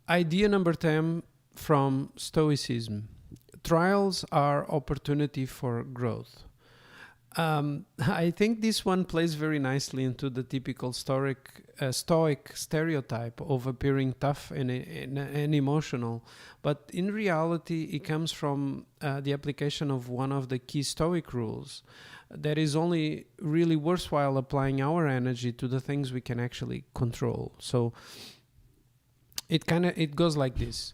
Idea number 10 from Stoicism. Trials are opportunity for growth. I think this one plays very nicely into the typical Stoic stereotype of appearing tough and emotional. But in reality, it comes from the application of one of the key Stoic rules that is only really worthwhile applying our energy to the things we can actually control. So it goes like this.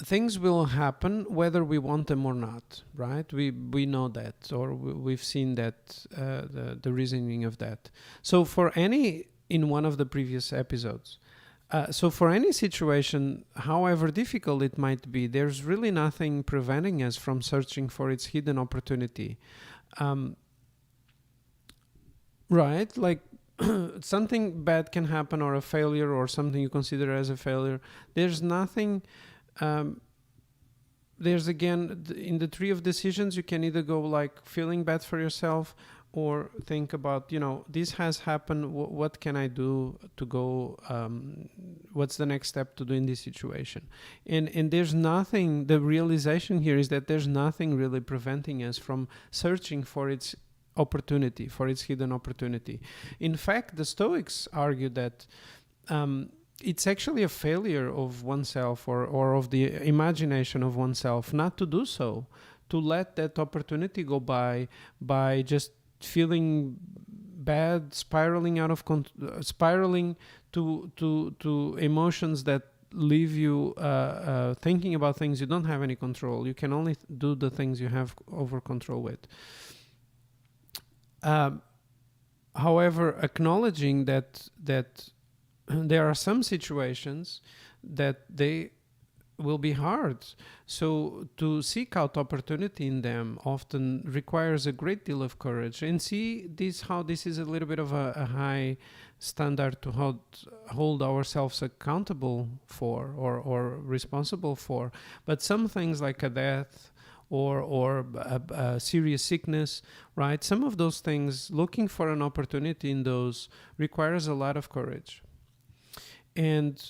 Things will happen whether we want them or not, right? We know that, or we've seen that, the reasoning of that. So in one of the previous episodes, so for any situation, however difficult it might be, there's really nothing preventing us from searching for its hidden opportunity. Right? Like something bad can happen, or a failure, or something you consider as a failure. There's nothing... there's again, in the tree of decisions, you can either go like feeling bad for yourself, or think about, this has happened. What can I do to go? What's the next step to do in this situation? And there's nothing. The realization here is that there's nothing really preventing us from searching for its opportunity, for its hidden opportunity. In fact, the Stoics argue that it's actually a failure of oneself, or of the imagination of oneself, not to do so, to let that opportunity go by just feeling bad, spiraling spiraling to emotions that leave you thinking about things you don't have any control. You can only do the things you have over control with. However, acknowledging that there are some situations that they will be hard. So to seek out opportunity in them often requires a great deal of courage. And see how this is a little bit of a high standard to hold ourselves accountable for, or responsible for. But some things like a death or a serious sickness, right? Some of those things, looking for an opportunity in those requires a lot of courage. And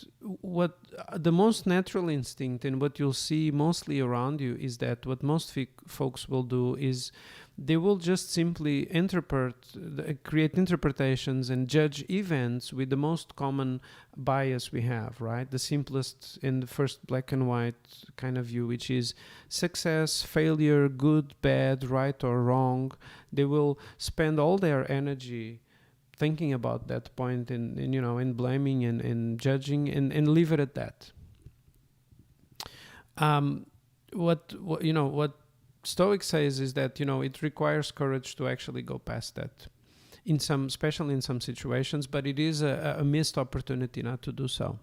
what the most natural instinct, and what you'll see mostly around you, is that what most folks will do is they will just simply create interpretations and judge events with the most common bias we have, right? The simplest and the first black and white kind of view, which is success, failure, good, bad, right or wrong. They will spend all their energy thinking about that point, and blaming and judging, and leave it at that. What Stoic says is that it requires courage to actually go past that, especially in some situations, but it is a missed opportunity not to do so.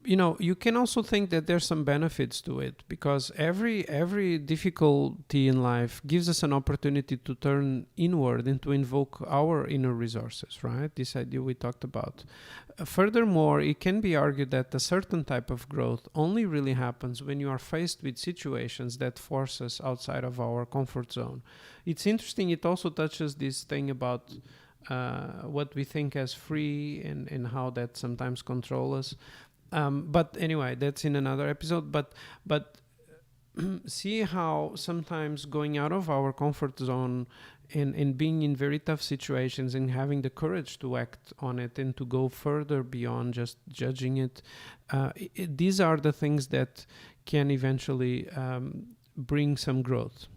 You can also think that there's some benefits to it, because every difficulty in life gives us an opportunity to turn inward and to invoke our inner resources, right? This idea we talked about. Furthermore, it can be argued that a certain type of growth only really happens when you are faced with situations that force us outside of our comfort zone. It's interesting, it also touches this thing about what we think as free, and how that sometimes controls us. But anyway, that's in another episode. But see how sometimes going out of our comfort zone and being in very tough situations and having the courage to act on it and to go further beyond just judging it, these are the things that can eventually bring some growth.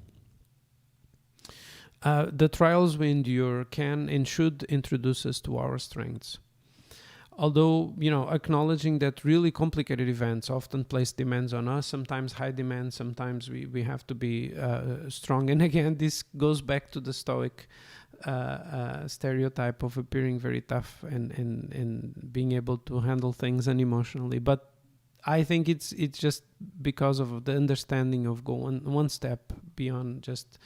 The trials we endure can and should introduce us to our strengths. Although, acknowledging that really complicated events often place demands on us, sometimes high demands, sometimes we have to be strong. And again, this goes back to the Stoic stereotype of appearing very tough and being able to handle things unemotionally. But I think it's just because of the understanding of going one step beyond just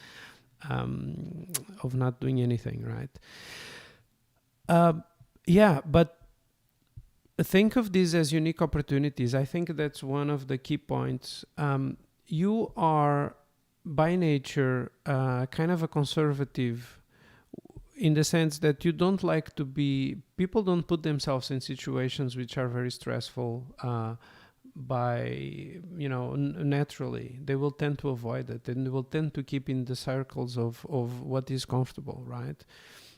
of not doing anything, right? But think of these as unique opportunities. I think that's one of the key points. You are by nature kind of a conservative in the sense that you don't like to be, people don't put themselves in situations which are very stressful by, naturally. They will tend to avoid it, and they will tend to keep in the circles of what is comfortable, right?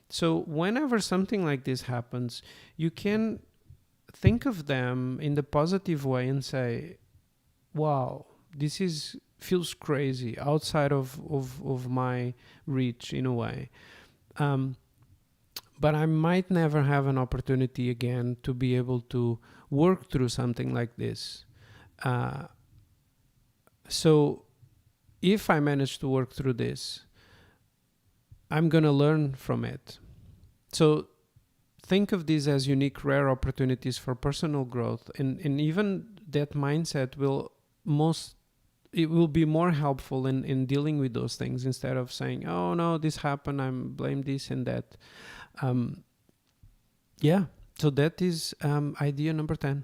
So whenever something like this happens, you can think of them in the positive way and say, wow, this feels crazy, outside of my reach in a way. But I might never have an opportunity again to be able to work through something like this. So if I manage to work through this, I'm going to learn from it. So think of these as unique, rare opportunities for personal growth. And even that mindset will be more helpful in dealing with those things, instead of saying, oh no, this happened, I'm blame this and that. So that is idea number 10.